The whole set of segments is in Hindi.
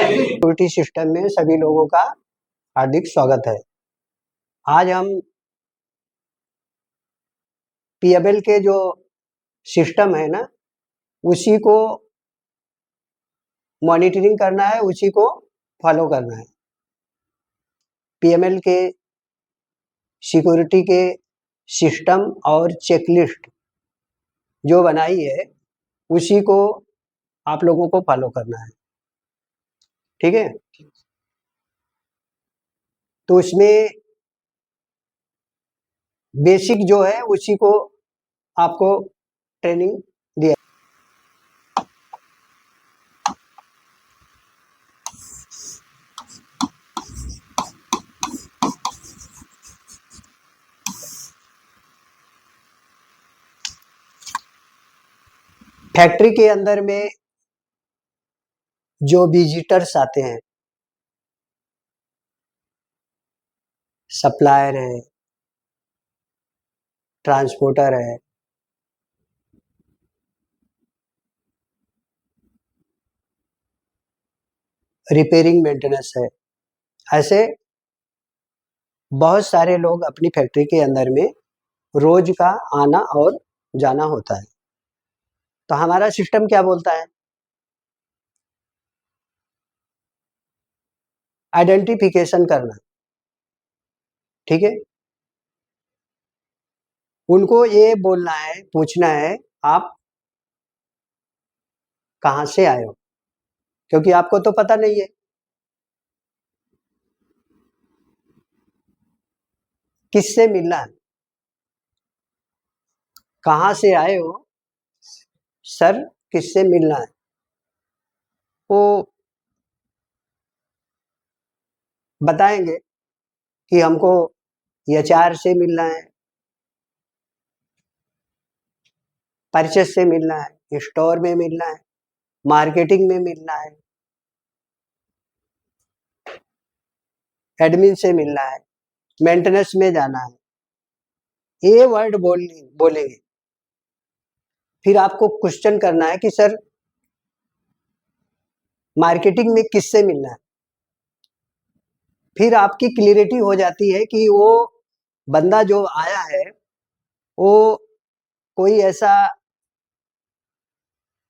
सिक्योरिटी सिस्टम में सभी लोगों का हार्दिक स्वागत है। आज हम पीएमएल के जो सिस्टम है ना, उसी को मॉनिटरिंग करना है, उसी को फॉलो करना है। पीएमएल के सिक्योरिटी के सिस्टम और चेकलिस्ट जो बनाई है, उसी को आप लोगों को फॉलो करना है। ठीक है? तो उसमें बेसिक जो है उसी को आपको ट्रेनिंग दिया। फैक्ट्री के अंदर में जो विजिटर्स आते हैं, सप्लायर है, ट्रांसपोर्टर है, रिपेयरिंग मेंटेनेंस है, ऐसे बहुत सारे लोग अपनी फैक्ट्री के अंदर में रोज का आना और जाना होता है। तो हमारा सिस्टम क्या बोलता है? आइडेंटिफिकेशन करना। ठीक है? उनको ये बोलना है, पूछना है आप कहाँ से आए हो, क्योंकि आपको तो पता नहीं है किससे मिलना है। कहाँ से आए हो सर, किससे मिलना है, वो बताएंगे कि हमको एचआर से मिलना है, परचेस से मिलना है, स्टोर में मिलना है, मार्केटिंग में मिलना है, एडमिन से मिलना है, मेंटेनेंस में जाना है। ये वर्ड बोलेंगे। फिर आपको क्वेश्चन करना है कि सर मार्केटिंग में किससे मिलना है। फिर आपकी क्लियरिटी हो जाती है कि वो बंदा जो आया है वो कोई ऐसा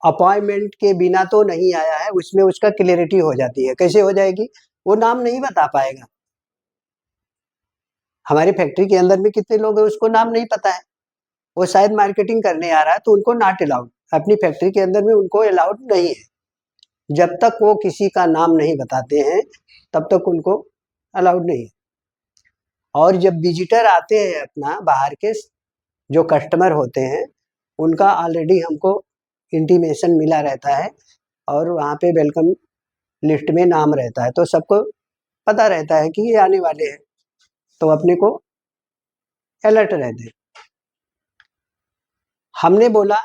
अपॉइंटमेंट के बिना तो नहीं आया है, उसमें उसका क्लियरिटी हो जाती है। कैसे हो जाएगी? वो नाम नहीं बता पाएगा। हमारी फैक्ट्री के अंदर में कितने लोग हैं उसको नाम नहीं पता है, वो शायद मार्केटिंग करने आ रहा है, तो उनको नॉट अलाउड, अपनी फैक्ट्री के अंदर में उनको अलाउड नहीं है। जब तक वो किसी का नाम नहीं बताते हैं तब तक उनको अलाउड नहीं है। और जब विजिटर आते हैं, अपना बाहर के जो कस्टमर होते हैं, उनका ऑलरेडी हमको इंटीमेशन मिला रहता है और वहाँ पे वेलकम लिस्ट में नाम रहता है, तो सबको पता रहता है कि ये आने वाले हैं, तो अपने को अलर्ट रहते हैं। हमने बोला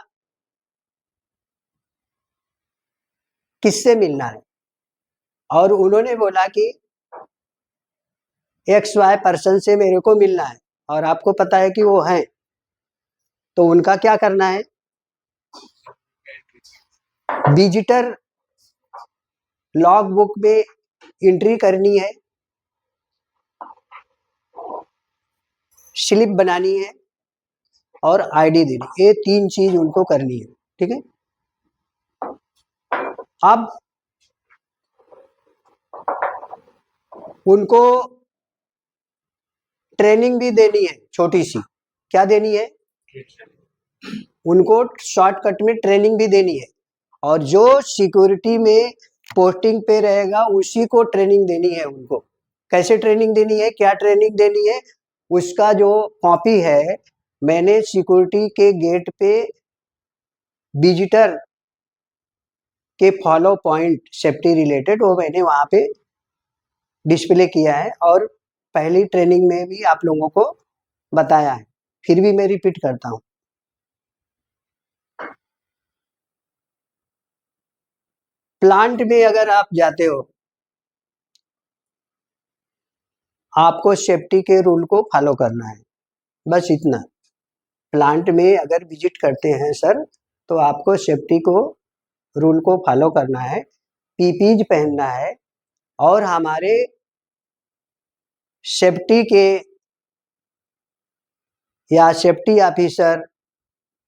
किससे मिलना है, और उन्होंने बोला कि XY पर्सन से मेरे को मिलना है, और आपको पता है कि वो हैं, तो उनका क्या करना है? विजिटर लॉग बुक में एंट्री करनी है, स्लिप बनानी है और आईडी देनी। ये 3 चीज उनको करनी है। ठीक है? अब उनको ट्रेनिंग भी देनी है, छोटी सी। क्या देनी है? उनको शॉर्टकट में ट्रेनिंग भी देनी है, और जो सिक्योरिटी में पोस्टिंग पे रहेगा उसी को ट्रेनिंग देनी है उनको। कैसे ट्रेनिंग देनी है, क्या ट्रेनिंग देनी है, उसका जो कॉपी है, मैंने सिक्योरिटी के गेट पे विजिटर के फॉलो पॉइंट सेफ्टी रिलेटेड, वो मैंने वहाँ पे डिस्प्ले किया है, और पहली ट्रेनिंग में भी आप लोगों को बताया है, फिर भी मैं रिपीट करता हूँ। प्लांट में अगर आप जाते हो, आपको सेफ्टी के रूल को फॉलो करना है, बस इतना। प्लांट में अगर विजिट करते हैं सर, तो आपको सेफ्टी को रूल को फॉलो करना है, पीपीज पहनना है, और हमारे सेफ्टी के या सेफ्टी ऑफिसर,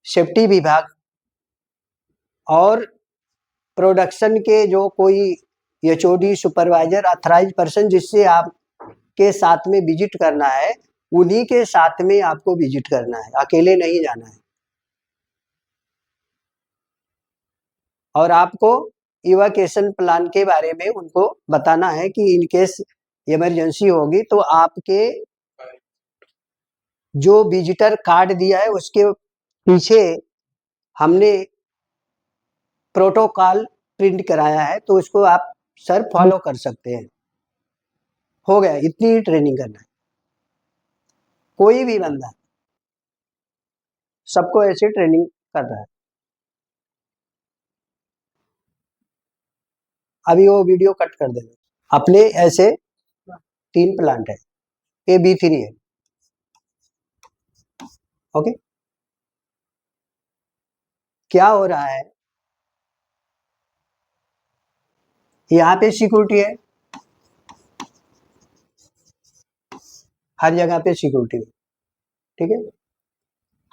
सेफ्टी विभाग और प्रोडक्शन के जो कोई एचओडी, सुपरवाइजर, अथराइज पर्सन जिससे आप के साथ में विजिट करना है, उन्हीं के साथ में आपको विजिट करना है, अकेले नहीं जाना है। और आपको इवैक्यूएशन प्लान के बारे में उनको बताना है कि इन केस इमरजेंसी होगी तो आपके जो विजिटर कार्ड दिया है उसके पीछे हमने प्रोटोकॉल प्रिंट कराया है, तो उसको आप सर फॉलो कर सकते हैं। हो गया, इतनी ही ट्रेनिंग करना है। कोई भी बंदा सबको ऐसे ट्रेनिंग कर रहा है। अभी वो वीडियो कट कर देना। अपने ऐसे 3 प्लांट है, ए बी 3 है। ओके, क्या हो रहा है, यहाँ पे सिक्योरिटी है, हर जगह पे सिक्योरिटी है, ठीक है।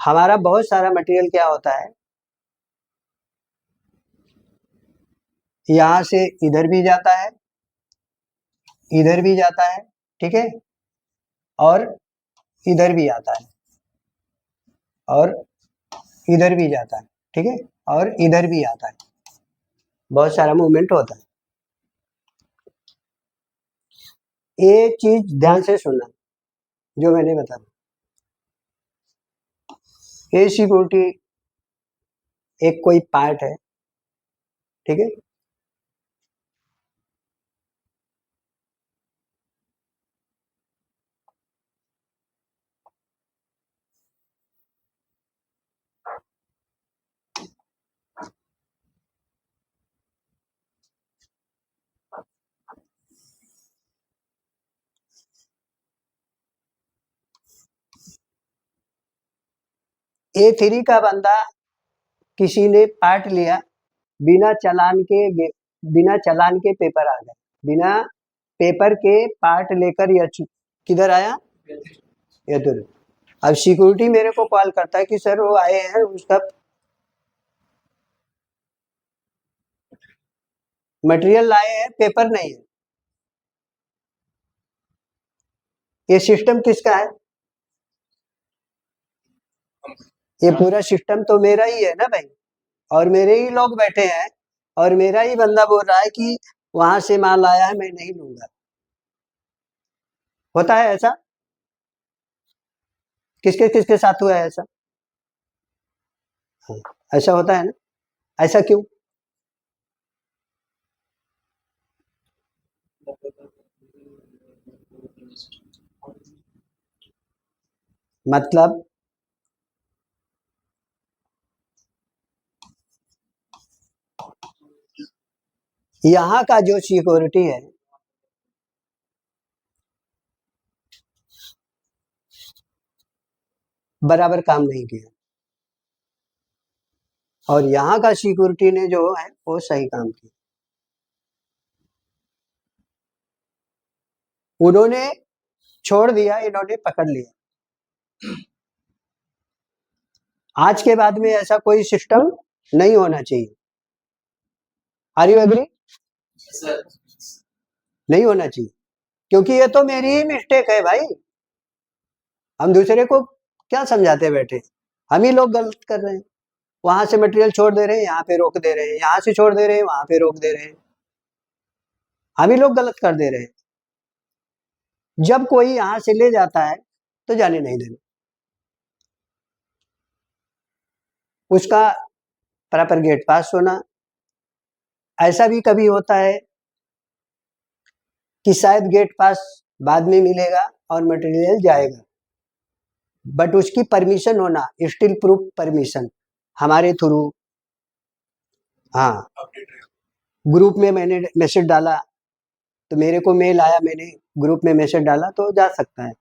हमारा बहुत सारा मटेरियल क्या होता है, यहाँ से इधर भी जाता है, इधर भी जाता है, ठीक है, और इधर भी आता है, और इधर भी जाता है, ठीक है, और इधर भी आता है। बहुत सारा मूवमेंट होता है। ये चीज ध्यान से सुनना जो मैंने बताया। ये सिक्योरिटी एक कोई पार्ट है, ठीक है। A3 का बंदा किसी ने पार्ट लिया, बिना चालान के पेपर आ गए, बिना पेपर के पार्ट लेकर यह किधर आया, इधर। अब सिक्योरिटी मेरे को कॉल करता है कि सर वो आए हैं, उसका मटेरियल लाए हैं, पेपर नहीं है। ये सिस्टम किसका है? ये पूरा सिस्टम तो मेरा ही है ना भाई, और मेरे ही लोग बैठे हैं, और मेरा ही बंदा बोल रहा है कि वहां से माल आया है, मैं नहीं लूंगा। होता है ऐसा? किसके किसके साथ हुआ है ऐसा? हाँ, ऐसा होता है ना। ऐसा क्यों? मतलब यहाँ का जो सिक्योरिटी है, बराबर काम नहीं किया, और यहाँ का सिक्योरिटी ने जो है वो सही काम किया। उन्होंने छोड़ दिया, इन्होंने पकड़ लिया। आज के बाद में ऐसा कोई सिस्टम नहीं होना चाहिए। Are you agree? नहीं होना चाहिए, क्योंकि ये तो मेरी ही मिस्टेक है भाई। हम दूसरे को क्या समझाते बैठे, हम ही लोग गलत कर रहे हैं। वहां से मटेरियल छोड़ दे रहे हैं, यहाँ पे रोक दे रहे हैं, यहाँ से छोड़ दे रहे हैं, वहां पे रोक दे रहे हैं। हम ही लोग गलत कर दे रहे हैं। जब कोई यहाँ से ले जाता है तो जाने नहीं देना, उसका प्रॉपर गेट पास होना। ऐसा भी कभी होता है कि शायद गेट पास बाद में मिलेगा और मटेरियल जाएगा, बट उसकी परमिशन होना, स्टिल प्रूफ परमिशन हमारे थ्रू। हाँ, ग्रुप में मैंने मैसेज डाला तो मेरे को मेल आया, मैंने ग्रुप में मैसेज डाला तो जा सकता है,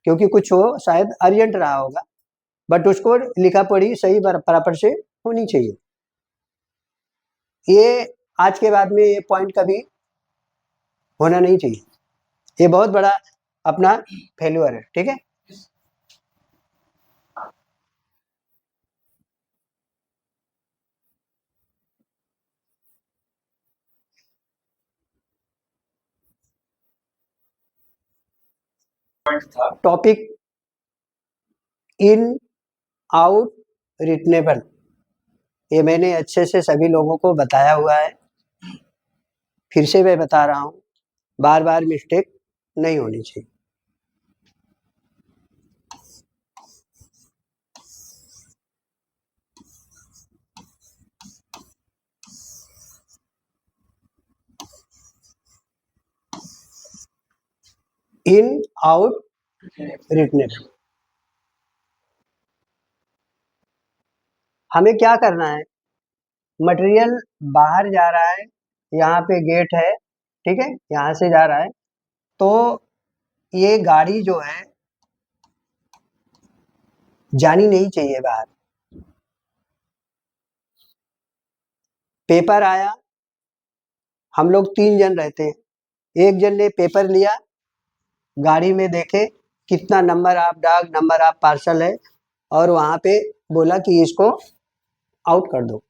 क्योंकि कुछ हो शायद अर्जेंट रहा होगा, बट उसको लिखा पढ़ी सही बराबर से होनी चाहिए। ये आज के बाद में ये पॉइंट कभी होना नहीं चाहिए। ये बहुत बड़ा अपना फेल्यूर है, ठीक है। टॉपिक इन आउट रिटनेबल, ये मैंने अच्छे से सभी लोगों को बताया हुआ है, फिर से मैं बता रहा हूँ, बार बार मिस्टेक नहीं होनी चाहिए। इन आउट रिटनेबल, हमें क्या करना है, मटेरियल बाहर जा रहा है, यहाँ पे गेट है, ठीक है, यहाँ से जा रहा है, तो ये गाड़ी जो है जानी नहीं चाहिए बाहर। पेपर आया, हम लोग 3 जन रहते हैं, एक जन ने पेपर लिया, गाड़ी में देखे कितना नंबर ऑफ डाक, नंबर ऑफ पार्सल है, और वहाँ पे बोला कि इसको आउट कर दो।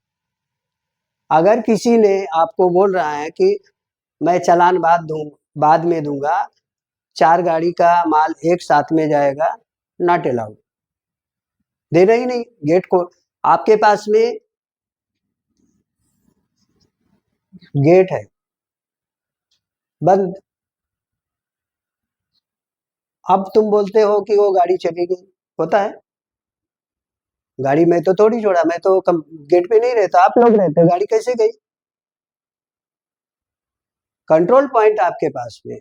अगर किसी ने आपको बोल रहा है कि मैं चालान बाद में दूंगा, 4 गाड़ी का माल एक साथ में जाएगा, नॉट अलाउड, देना ही नहीं। गेट को आपके पास में गेट है बंद, अब तुम बोलते हो कि वो गाड़ी चली गई, होता है, गाड़ी में तो थोड़ी छोड़ा, मैं तो गेट पे नहीं रहता, आप लोग रहते हो, गाड़ी कैसे गई? कंट्रोल पॉइंट आपके पास में।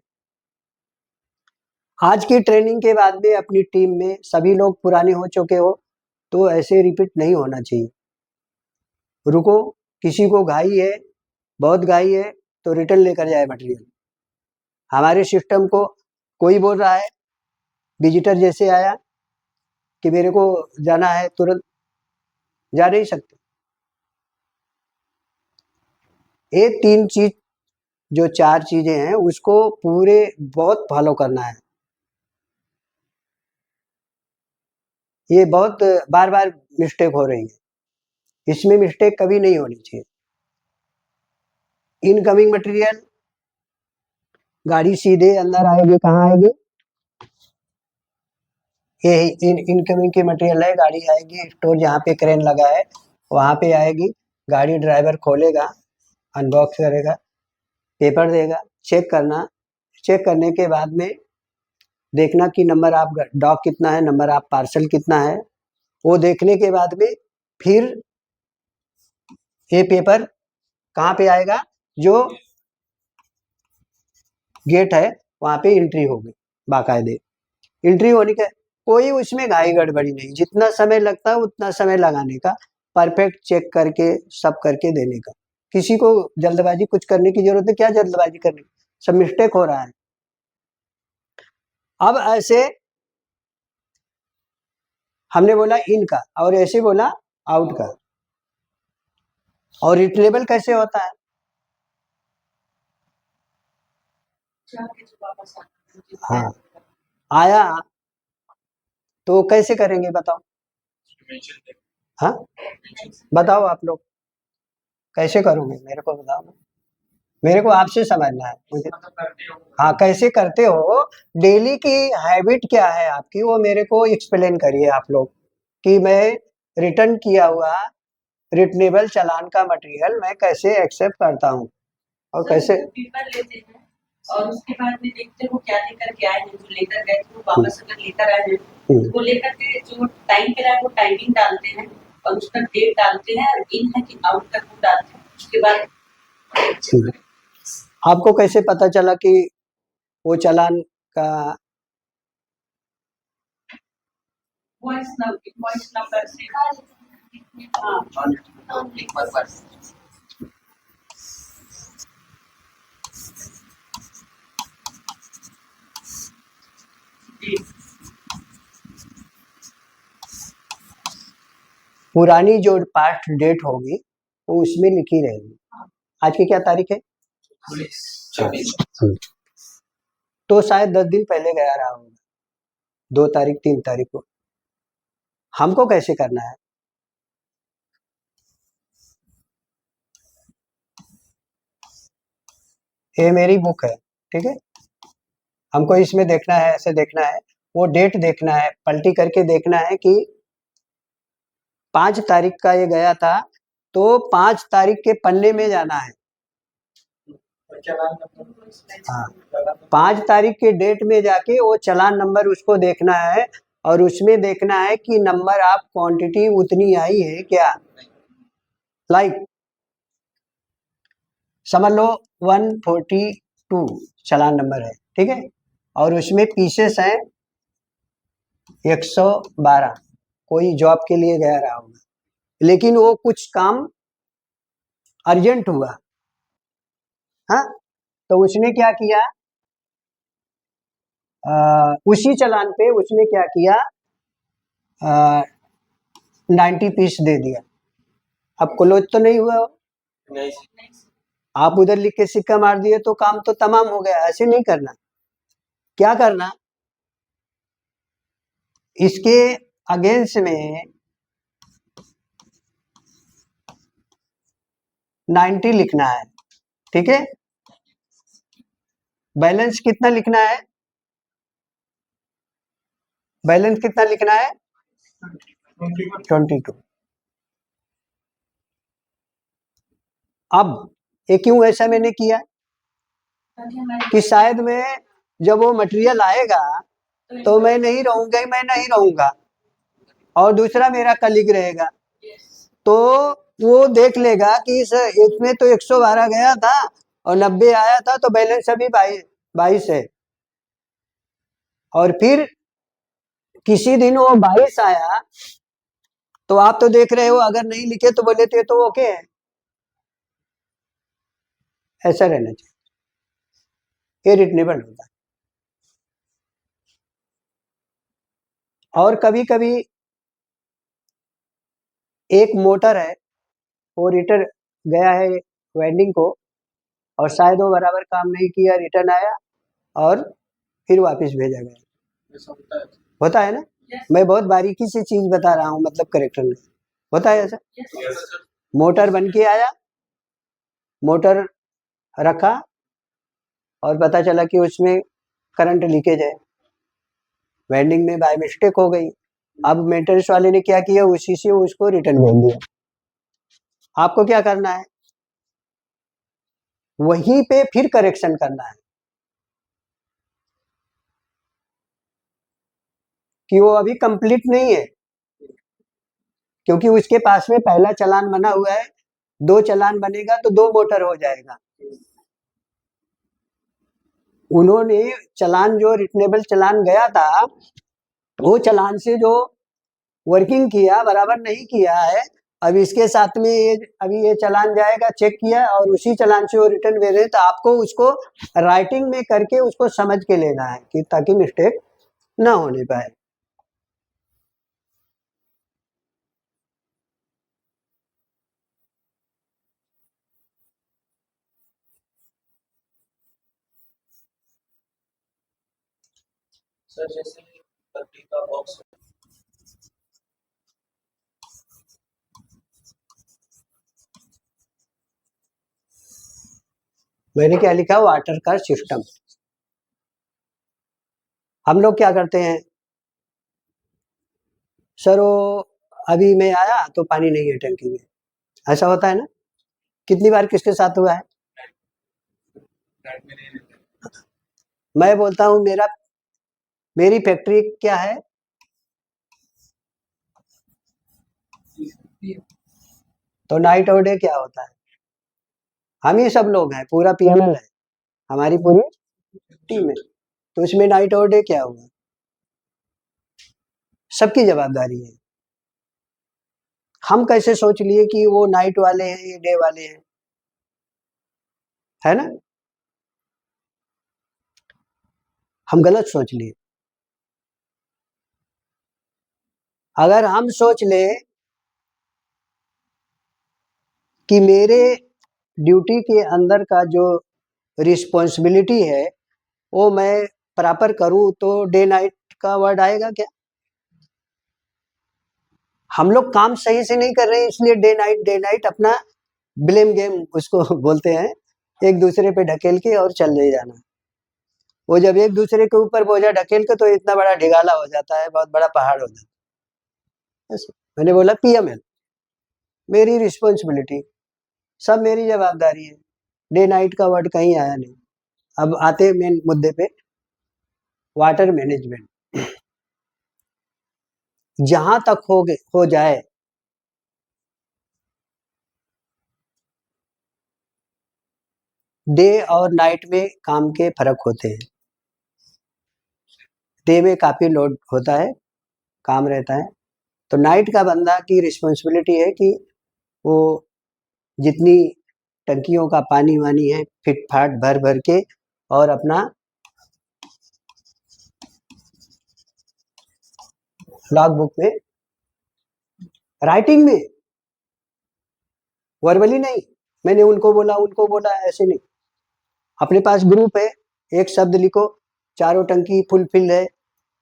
आज की ट्रेनिंग के बाद में अपनी टीम में सभी लोग पुराने हो चुके हो, तो ऐसे रिपीट नहीं होना चाहिए। रुको, किसी को घाई है, बहुत घाई है, तो रिटर्न लेकर जाए मटेरियल। हमारे सिस्टम को कोई बोल रहा है, विजिटर जैसे आया कि मेरे को जाना है, तुरंत जा नहीं सकते। ये 3 चीज, जो 4 चीजें हैं, उसको पूरे बहुत फॉलो करना है। ये बहुत बार बार मिस्टेक हो रही है, इसमें मिस्टेक कभी नहीं होनी चाहिए। इनकमिंग मटेरियल, गाड़ी सीधे अंदर आएगी, कहाँ आएगी, ये इनकमिंग की मटेरियल है, गाड़ी आएगी स्टोर जहाँ पे क्रेन लगा है वहाँ पे आएगी, गाड़ी ड्राइवर खोलेगा, अनबॉक्स करेगा, पेपर देगा, चेक करना, चेक करने के बाद में देखना कि नंबर ऑफ डॉग कितना है, नंबर ऑफ पार्सल कितना है, वो देखने के बाद में फिर ये पेपर कहाँ पे आएगा, जो गेट है वहाँ पे एंट्री होगी, बाकायदे एंट्री होने का कोई उसमें घाई गड़बड़ी नहीं, जितना समय लगता है उतना समय लगाने का, परफेक्ट चेक करके सब करके देने का, किसी को जल्दबाजी कुछ करने की जरूरत है, क्या जल्दबाजी करनी, सब मिस्टेक हो रहा है। अब ऐसे हमने बोला इन का, और ऐसे बोला आउट का, और रिट्रेबल कैसे होता है, हाँ आया तो कैसे करेंगे बताओ, हाँ बताओ आप लोग कैसे करोगे, मेरे को बताओ ना, मेरे को आपसे समझना है मुझे, हाँ कैसे करते हो, डेली की हैबिट क्या है आपकी, वो मेरे को एक्सप्लेन करिए आप लोग, कि मैं रिटर्न किया हुआ रिटनेबल चालान का मटेरियल मैं कैसे एक्सेप्ट करता हूँ, और कैसे पेपर लेते हैं और उसके बाद में देखते हो क्या लेकर के आए हैं, जो लेकर गए थे वो वापस अगर लेकर आए हैं, वो लेकर के जो टाइम पे आए वो टाइमिंग डालते हैं और उसका डेट डालते हैं, और इन है कि आउट का वो डालते हैं, उसके बाद आपको कैसे पता चला कि वो चालान का वॉइस नंबर से, हाँ पुरानी जो पास्ट डेट होगी वो उसमें लिखी रहेगी, आज की क्या तारीख है, 26। तो शायद 10 दिन पहले गया रहा होगा, 2 तारीख 3 तारीख को। हमको कैसे करना है? ये मेरी बुक है, ठीक है। हमको इसमें देखना है, ऐसे देखना है, वो डेट देखना है, पलटी करके देखना है कि 5 तारीख का ये गया था, तो 5 तारीख के पन्ने में जाना है। हाँ, 5 तारीख के डेट में जाके वो चालान नंबर उसको देखना है, और उसमें देखना है कि नंबर ऑफ क्वांटिटी उतनी आई है क्या। लाइक समझ लो 142 चालान नंबर है, ठीक है, और उसमें पीसेस हैं 112। कोई जॉब के लिए गया रहा होगा, लेकिन वो कुछ काम अर्जेंट हुआ, हाँ, तो उसने क्या किया, उसी चालान पे उसने क्या किया, 90 पीस दे दिया। अब क्लोज तो नहीं हुआ, नहीं आप उधर लिख के सिक्का मार दिए तो काम तो तमाम हो गया। ऐसे नहीं करना। क्या करना, इसके अगेंस्ट में 90 लिखना है, ठीक है। बैलेंस कितना लिखना है, बैलेंस कितना लिखना है, 22। अब ये क्यों ऐसा मैंने किया कि शायद मैं जब वो मटेरियल आएगा तो मैं नहीं रहूंगा ही, मैं नहीं रहूंगा, और दूसरा मेरा कलीग रहेगा, तो वो देख लेगा कि इसमें तो 112 गया था और 90 आया था, तो बैलेंस अभी 22 है। और फिर किसी दिन वो 22 आया, तो आप तो देख रहे हो, अगर नहीं लिखे तो बोले थे तो ओके है। ऐसा रहना चाहिए, ये रिटनेबल होता है। और कभी कभी एक मोटर है, वो रिटर्न गया है वेंडिंग को, और शायद वो बराबर काम नहीं किया, रिटर्न आया और फिर वापस भेजा गया। होता है ना, मैं बहुत बारीकी से चीज बता रहा हूँ, मतलब करेक्टर में होता है ऐसा। मोटर बन के आया, मोटर रखा और पता चला कि उसमें करंट लीकेज है, वेंडिंग में बाय मिस्टेक हो गई। अब मेंटेनेंस वाले ने क्या किया, उसी से उसको रिटर्न भेज दिया। आपको क्या करना है, वहीं पे फिर करेक्शन करना है कि वो अभी कंप्लीट नहीं है, क्योंकि उसके पास में पहला चालान बना हुआ है, 2 चालान बनेगा तो 2 मोटर हो जाएगा। उन्होंने चालान जो रिटनेबल चालान गया था, वो चालान से जो वर्किंग किया बराबर नहीं किया है। अब इसके साथ में अभी ये चालान जाएगा, चेक किया और उसी चालान से वो रिटर्न भेज रहे, तो आपको उसको राइटिंग में करके उसको समझ के लेना है कि ताकि मिस्टेक ना होने पाए। सर जैसे लकड़ी का बॉक्स मैंने क्या लिखा, वाटर का सिस्टम। हम लोग क्या करते हैं, सर वो अभी मैं आया तो पानी नहीं है टंकी में, ऐसा होता है ना। कितनी बार किसके साथ हुआ है। फ्लैट में नहीं रहते। मैं बोलता हूँ मेरी फैक्ट्री क्या है, तो नाइट और डे क्या होता है, हम ही सब लोग हैं, पूरा पीएनएल है, हमारी पूरी टीम है, तो इसमें नाइट और डे क्या होगा, सबकी जवाबदारी है। हम कैसे सोच लिए कि वो नाइट वाले हैं, ये डे वाले हैं, है ना, हम गलत सोच लिए। अगर हम सोच ले कि मेरे ड्यूटी के अंदर का जो रिस्पॉन्सिबिलिटी है वो मैं प्रॉपर करूं तो डे नाइट का वर्ड आएगा क्या? हम लोग काम सही से नहीं कर रहे हैं, इसलिए डे नाइट अपना ब्लेम गेम उसको बोलते हैं, एक दूसरे पे ढकेल के और चल ले जाना। वो जब एक दूसरे के ऊपर बोझा ढकेल के तो इतना बड़ा ढिगाला हो जाता है, बहुत बड़ा पहाड़ हो जाता है। मैंने बोला पीएमएल मेरी रिस्पॉन्सिबिलिटी, सब मेरी जवाबदारी है। डे नाइट का वर्ड कहीं आया नहीं। अब आते मेन मुद्दे पे, वाटर मैनेजमेंट। जहां तक हो जाए डे और नाइट में काम के फर्क होते हैं। डे में काफी लोड होता है, काम रहता है, तो नाइट का बंदा की रिस्पॉन्सिबिलिटी है कि वो जितनी टंकियों का पानी वानी है फिट फाट भर भर के और अपना लॉग बुक में राइटिंग में, वर्बली नहीं, मैंने उनको बोला ऐसे नहीं। अपने पास ग्रुप है, एक शब्द लिखो, चारों टंकी फुल फिल है,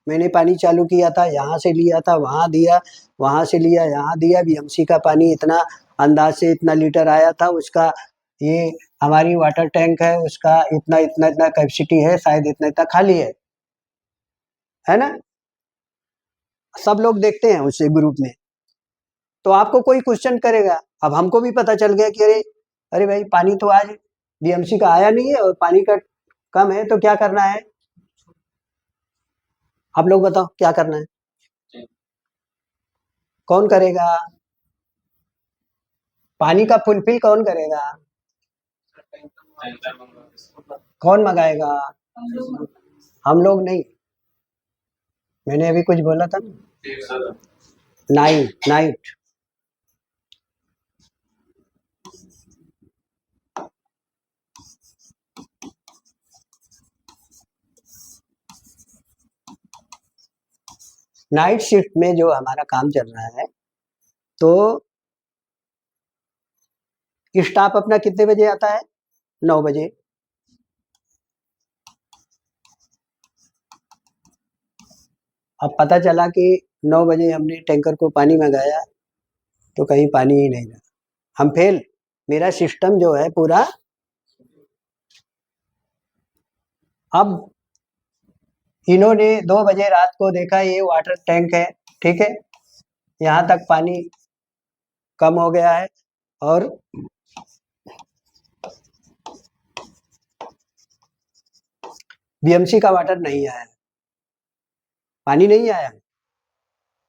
मैंने पानी चालू किया था, यहाँ से लिया था वहाँ दिया, वहाँ से लिया यहाँ दिया, बीएमसी का पानी इतना अंदाज से इतना लीटर आया था, उसका ये हमारी वाटर टैंक है, उसका इतना इतना इतना कैपेसिटी है, शायद इतना इतना खाली है ना? सब लोग देखते हैं उसे ग्रुप में, तो आपको कोई क्वेश्चन करेगा। अब हमको भी पता चल गया कि अरे भाई पानी तो आज बीएमसी का आया नहीं है और पानी का कम है, तो क्या करना है? आप लोग बताओ क्या करना है? कौन करेगा? पानी का फुलफिल कौन करेगा? कौन मंगाएगा? हम लोग नहीं, मैंने अभी कुछ बोला था ना, नाइट नाइट शिफ्ट में जो हमारा काम चल रहा है, तो स्टाफ अपना कितने बजे आता है? 9 बजे। अब पता चला कि 9 बजे हमने टैंकर को पानी मंगाया तो कहीं पानी ही नहीं रहा, हम फेल। मेरा सिस्टम जो है पूरा, अब इन्होंने 2 बजे रात को देखा ये वाटर टैंक है, ठीक है, यहाँ तक पानी कम हो गया है और बीएमसी का वाटर नहीं आया, पानी नहीं आया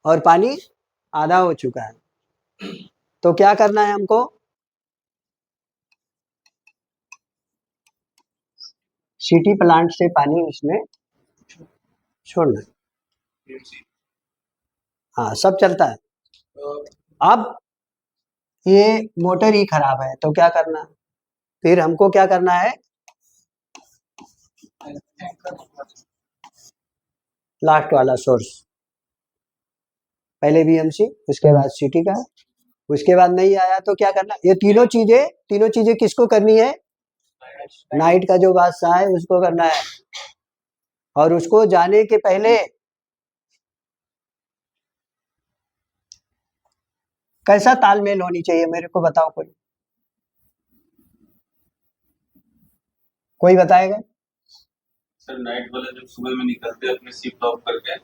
और पानी आधा हो चुका है। तो क्या करना है हमको? सिटी प्लांट से पानी इसमें छोड़ना है। हाँ, सब चलता है। अब ये मोटर ही खराब है तो क्या करना? फिर हमको क्या करना है? लास्ट वाला सोर्स, पहले बीएमसी, उसके बाद सिटी का, उसके बाद नहीं आया तो क्या करना? ये तीनों चीजें किसको करनी है? नाइट का जो बादशाह है उसको करना है। और उसको जाने के पहले कैसा तालमेल होनी चाहिए, मेरे को बताओ, कोई बताएगा? सर नाइट वाले जब सुबह में निकलते हैं अपने शिफ्ट ऑफ करके,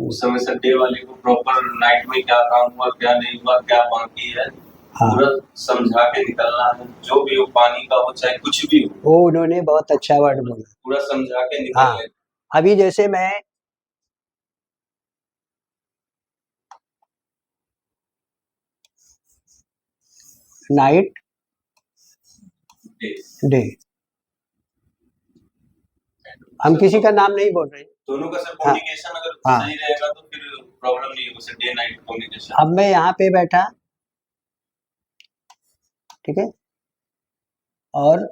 उस समय सर डे वाले को प्रॉपर नाइट में क्या काम हुआ क्या नहीं हुआ क्या बाकी है, हाँ, पूरा समझा के निकलना है। जो भी हो, पानी का हो चाहे कुछ भी हो, वो उन्होंने बहुत अच्छा वर्ड बोला, पूरा समझा के हाँ। निकलने। अभी जैसे मैं नाइट डे, हम किसी का नाम नहीं बोल रहे, दोनों का सर हाँ, कम्युनिकेशन अगर हाँ। सही रहेगा तो फिर प्रॉब्लम नहीं होगा सर, डे नाइट कम्युनिकेशन। अब मैं यहाँ पे बैठा, ठीक है, और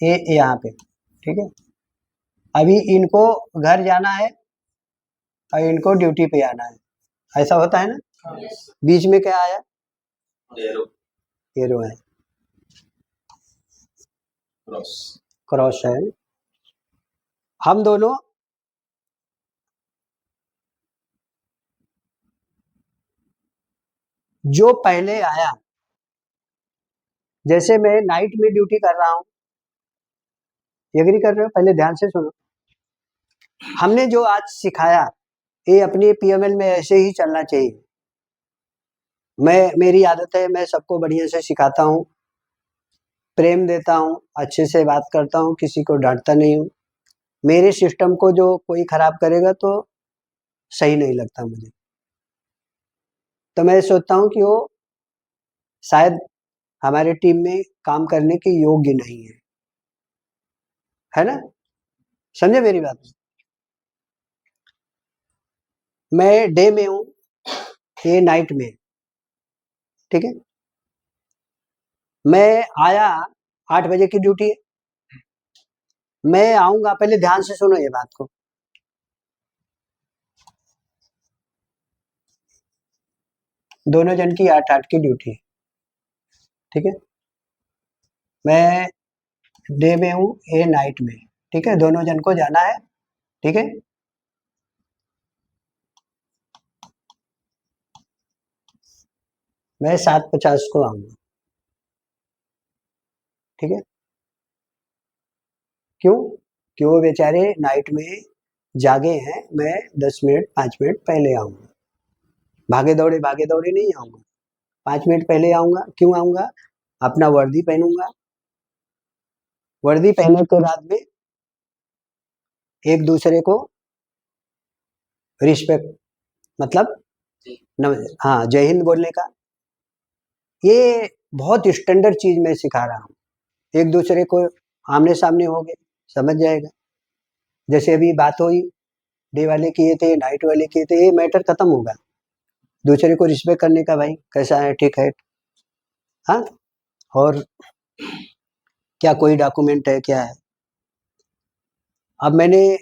ये यहाँ पे, ठीक है, अभी इनको घर जाना है और इनको ड्यूटी पे आना है, ऐसा होता है ना? बीच में क्या आया? एरो है, क्रॉस है। हम दोनों जो पहले आया, जैसे मैं नाइट में ड्यूटी कर रहा हूँ, एग्री कर रहे हो? पहले ध्यान से सुनो। हमने जो आज सिखाया ये अपने पीएमएल में ऐसे ही चलना चाहिए। मेरी आदत है, मैं सबको बढ़िया से सिखाता हूँ, प्रेम देता हूँ, अच्छे से बात करता हूँ, किसी को डांटता नहीं हूँ। मेरे सिस्टम को जो कोई खराब करेगा तो सही नहीं लगता मुझे। तो मैं सोचता हूँ कि वो शायद हमारे टीम में काम करने के योग्य नहीं है ना? समझे मेरी बात? मैं डे में हूँ, ये नाइट में, ठीक है? मैं आया 8 बजे की ड्यूटी है, मैं आऊंगा, पहले ध्यान से सुनो ये बात को। दोनों जन की 8-8 की ड्यूटी है, ठीक है? मैं डे में हूँ, ये नाइट में, ठीक है? दोनों जन को जाना है, ठीक है? मैं 7:50 को आऊंगा, ठीक है? क्यों? क्यों? बेचारे नाइट में जागे हैं, मैं 10 मिनट 5 मिनट पहले आऊंगा। भागे दौड़े नहीं आऊंगा, 5 मिनट पहले आऊंगा। क्यों आऊंगा? अपना वर्दी पहनूंगा, वर्दी पहनने के बाद में एक दूसरे को रिस्पेक्ट, मतलब हाँ, जय हिंद बोलने का, ये बहुत स्टैंडर्ड चीज मैं सिखा रहा हूँ। एक दूसरे को आमने सामने हो गए, समझ जाएगा। जैसे अभी बात हुई, डे वाले किए थे, नाइट वाले किए थे, ये मैटर खत्म होगा। दूसरे को रिस्पेक्ट करने का, भाई कैसा है, ठीक है, हाँ? और क्या कोई डॉक्यूमेंट है, क्या है? अब मैंने,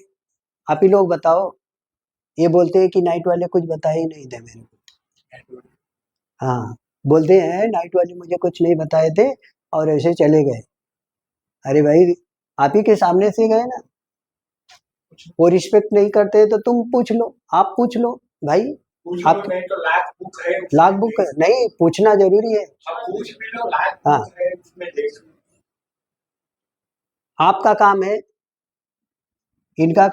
आप ही लोग बताओ, ये बोलते हैं कि नाइट वाले कुछ बता ही नहीं थे मेरे को। हाँ, बोलते हैं नाइट वाले मुझे कुछ नहीं बताए थे और ऐसे चले गए। अरे भाई, आप ही के सामने से गए ना, वो रिस्पेक्ट नहीं करते तो तुम पूछ लो, आप पूछ लो भाई। आप नहीं तो लाख बुक है, लाख बुक है, नहीं पूछना जरूरी है। आप पूछ भी लो, लाख हाँ, बुक है उसमें देख। आपका काम है, इनका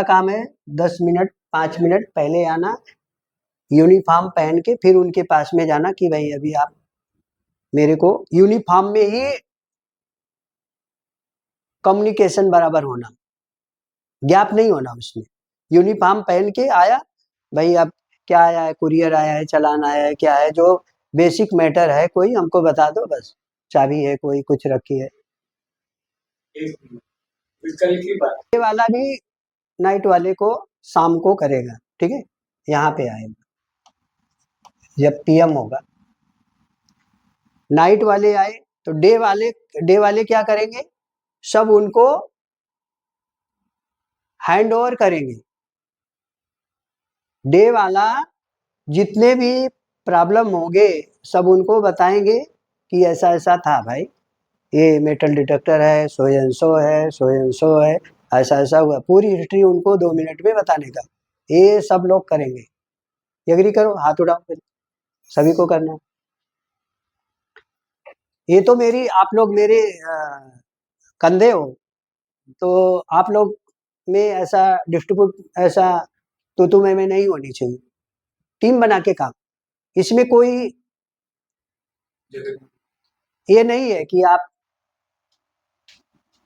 काम है 10 मिनट 5 मिनट पहले आना, यूनिफॉर्म पहन के फिर उनके पास में जाना कि भाई अभी आप मेरे को यूनिफॉर्म में ही कम्युनिकेशन बराबर होना, गैप नहीं होना उसमें। यूनिफॉर्म पहन के आया, भाई अब क्या आया है, कुरियर आया है, चालान आया है, क्या है, जो बेसिक मैटर है कोई हमको बता दो बस। चाबी है, कोई कुछ रखी है, ये वाला भी नाइट वाले को शाम को करेगा, ठीक है? यहाँ पे आएगा जब पीएम होगा। नाइट वाले आए तो डे वाले क्या करेंगे, सब उनको हैंड ओवर करेंगे। डे वाला जितने भी प्रॉब्लम होंगे सब उनको बताएंगे कि ऐसा ऐसा था भाई, ये मेटल डिटेक्टर है, सो एंड सो है, सो एंड सो है, ऐसा ऐसा हुआ, पूरी हिस्ट्री उनको 2 मिनट में बताने का, ये सब लोग करेंगे। एग्री करो, हाथ उठाओ, फिर सभी को करना है। ये तो मेरी, आप लोग मेरे कंधे हो, तो आप लोग में ऐसा डिस्ट्रीब्यूट, ऐसा तू मैं नहीं होनी चाहिए। टीम बना के काम, इसमें कोई ये नहीं है कि आप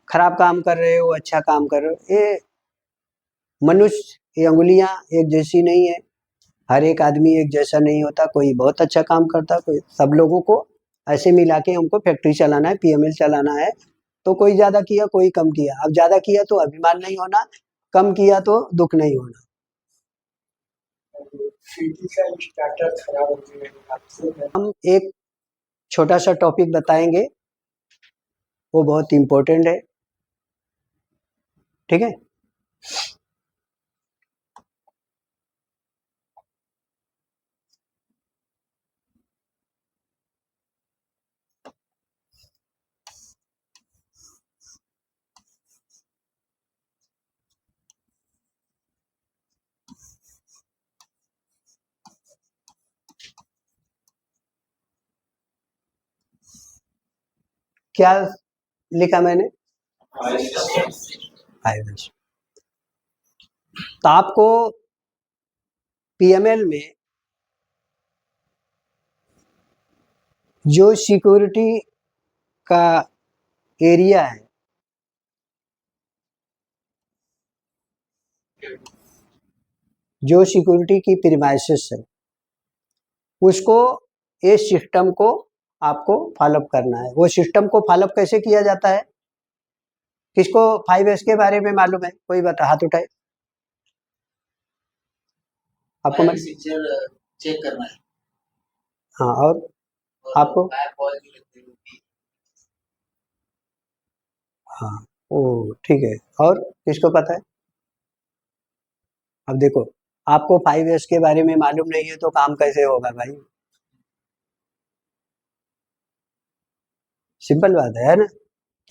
खराब काम कर रहे हो, अच्छा काम कर रहे हो। ये मनुष्य, ये अंगुलियां एक जैसी नहीं है, हर एक आदमी एक जैसा नहीं होता, कोई बहुत अच्छा काम करता, कोई, सब लोगों को ऐसे मिला के हमको फैक्ट्री चलाना है, पीएमएल चलाना है। तो कोई ज्यादा किया, कोई कम किया, अब ज्यादा किया तो अभिमान नहीं होना, कम किया तो दुख नहीं होना। हम एक छोटा सा टॉपिक बताएंगे, वो बहुत इंपॉर्टेंट है, ठीक है? क्या लिखा मैंने? Yes. 5S। तो आपको पीएमएल में जो सिक्योरिटी का एरिया है, जो सिक्योरिटी की प्रीमाइसेस है, उसको, इस सिस्टम को आपको फॉलोअप करना है। वो सिस्टम को फॉलोअप कैसे किया जाता है? किसको 5S के बारे में मालूम है? कोई बता, हाथ उठाए। आपको मैं चेक करना है। हाँ, और आपको? हाँ, ओ ठीक है। और किसको पता है? अब देखो, आपको 5S के बारे में मालूम नहीं है तो काम कैसे होगा भाई? सिंपल बात है ना?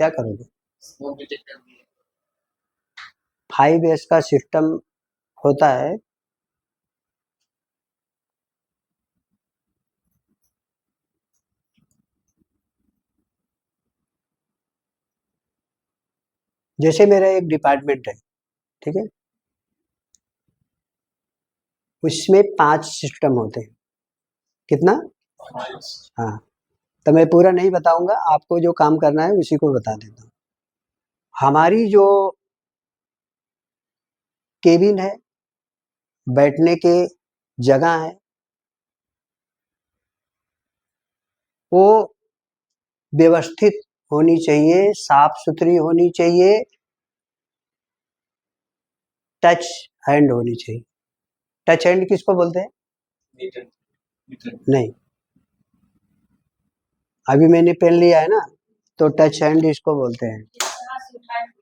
क्या करोगे? 5S का सिस्टम होता है, जैसे मेरा एक डिपार्टमेंट है, ठीक है, उसमें 5 सिस्टम होते हैं। कितना? हाँ, तो मैं पूरा नहीं बताऊंगा, आपको जो काम करना है उसी को बता देता हूँ। हमारी जो केबिन है, बैठने के जगह है, वो व्यवस्थित होनी चाहिए, साफ सुथरी होनी चाहिए, टच हैंड होनी चाहिए। टच हैंड किसको बोलते हैं? नहीं, अभी मैंने पेन लिया है ना, तो टच हैंड इसको बोलते हैं।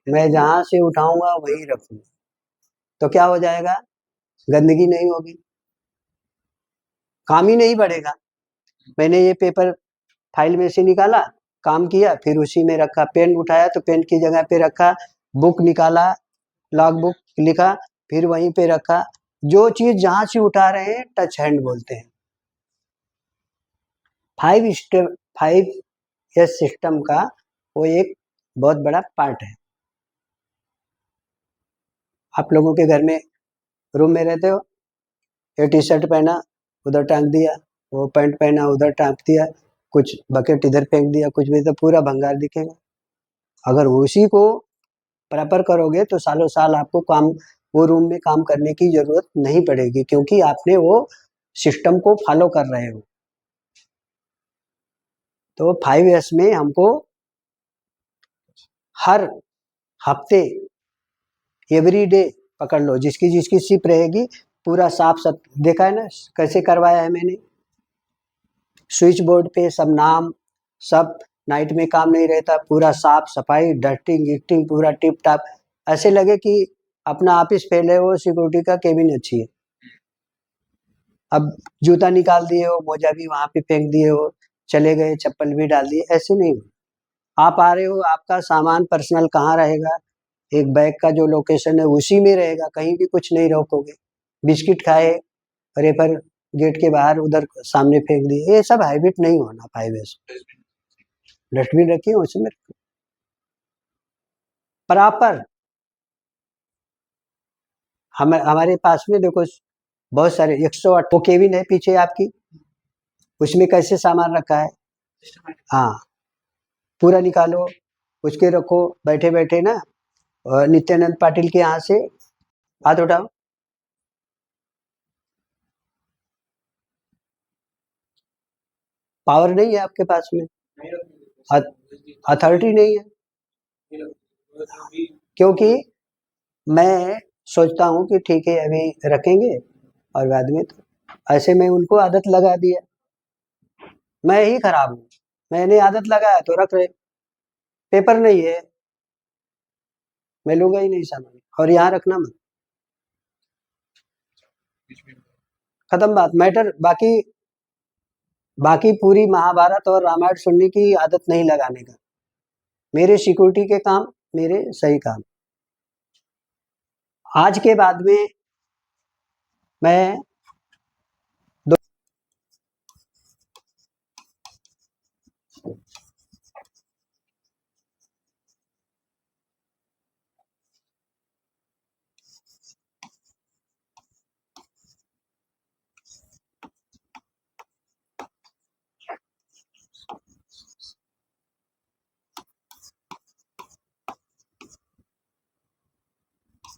मैं जहां से उठाऊंगा वहीं रखूंगा, तो क्या हो जाएगा? गंदगी नहीं होगी, काम ही नहीं बढ़ेगा। मैंने ये पेपर फाइल में से निकाला, काम किया, फिर उसी में रखा। पेन उठाया तो पेन की जगह पे रखा, बुक निकाला, लॉग बुक लिखा, फिर वहीं पे रखा। जो चीज जहां से उठा रहे हैं टच हैंड बोलते हैं। 5S सिस्टम का वो एक बहुत बड़ा पार्ट है। आप लोगों के घर में रूम में रहते हो, ये टी शर्ट पहना उधर टांग दिया, वो पैंट पहना उधर टांग दिया, कुछ बकेट इधर फेंक दिया, कुछ भी, तो पूरा भंगार दिखेगा। अगर उसी को प्रॉपर करोगे तो सालों साल आपको काम, वो रूम में काम करने की जरूरत नहीं पड़ेगी, क्योंकि आपने वो सिस्टम को फॉलो कर रहे हो। तो 5S में हमको हर हफ्ते, एवरी डे पकड़ लो, जिसकी जिसकी शिप रहेगी, पूरा साफ सब देखा है ना कैसे करवाया है मैंने। स्विच बोर्ड पे सब नाम, सब, नाइट में काम नहीं रहता, पूरा साफ सफाई, डस्टिंग गिस्टिंग पूरा टिप टाप, ऐसे लगे कि अपना ऑफिस फैले हो, सिक्योरिटी का केबिन अच्छी है। अब जूता निकाल दिए हो, मोजा भी वहां पे फेंक दिए हो, चले गए, चप्पल भी डाल दिए, ऐसे नहीं हो। आप आ रहे हो, आपका सामान पर्सनल कहाँ रहेगा? एक बैग का जो लोकेशन है उसी में रहेगा, कहीं भी कुछ नहीं रखोगे। बिस्किट खाए, रेपर गेट के बाहर उधर सामने फेंक दिए, ये सब हैबिट नहीं होना 5S। डस्टबिन रखिए, उसमें प्रॉपर। हमारे पास में देखो बहुत सारे 108 वो केबिन है पीछे आपकी, उसमें कैसे सामान रखा है? हाँ, पूरा निकालो, उसके रखो, बैठे बैठे ना। नित्यानंद पाटिल के यहाँ से हाथ उठाओ। पावर नहीं है आपके पास में, अथॉरिटी नहीं है, क्योंकि मैं सोचता हूँ कि ठीक है अभी रखेंगे और बाद में, तो ऐसे में उनको आदत लगा दिया। मैं ही खराब हूँ, मैंने आदत लगाया तो रख रहे। पेपर नहीं है, मैं लूंगा ही नहीं सामान, और यहाँ रखना मत, खत्म बात, मैटर। बाकी बाकी पूरी महाभारत और रामायण सुनने की आदत नहीं लगाने का। मेरे सिक्योरिटी के काम, मेरे सही काम। आज के बाद में मैं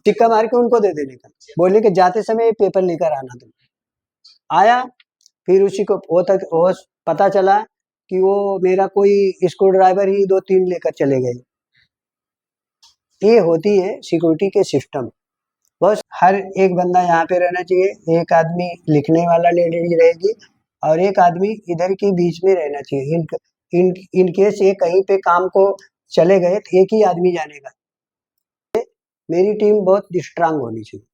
सिक्का मार के उनको दे देने का, बोलने के जाते समय ये पेपर लेकर आना तुम। आया, फिर उसी को वो पता चला कि वो मेरा कोई स्क्रू ड्राइवर ही 2-3 लेकर चले गए। ये होती है सिक्योरिटी के सिस्टम। बस हर एक बंदा यहाँ पे रहना चाहिए, एक आदमी लिखने वाला लेडी रहेगी और एक आदमी इधर के बीच में रहना चाहिए। इन केस ये कहीं पे काम को चले गए तो एक ही आदमी जानेगा। मेरी टीम बहुत स्ट्रांग होनी चाहिए।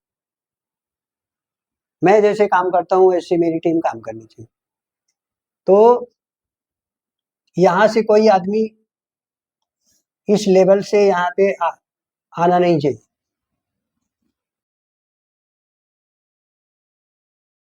मैं जैसे काम करता हूँ वैसे मेरी टीम काम करनी चाहिए। तो यहाँ से कोई आदमी इस लेवल से यहाँ पे आना नहीं चाहिए।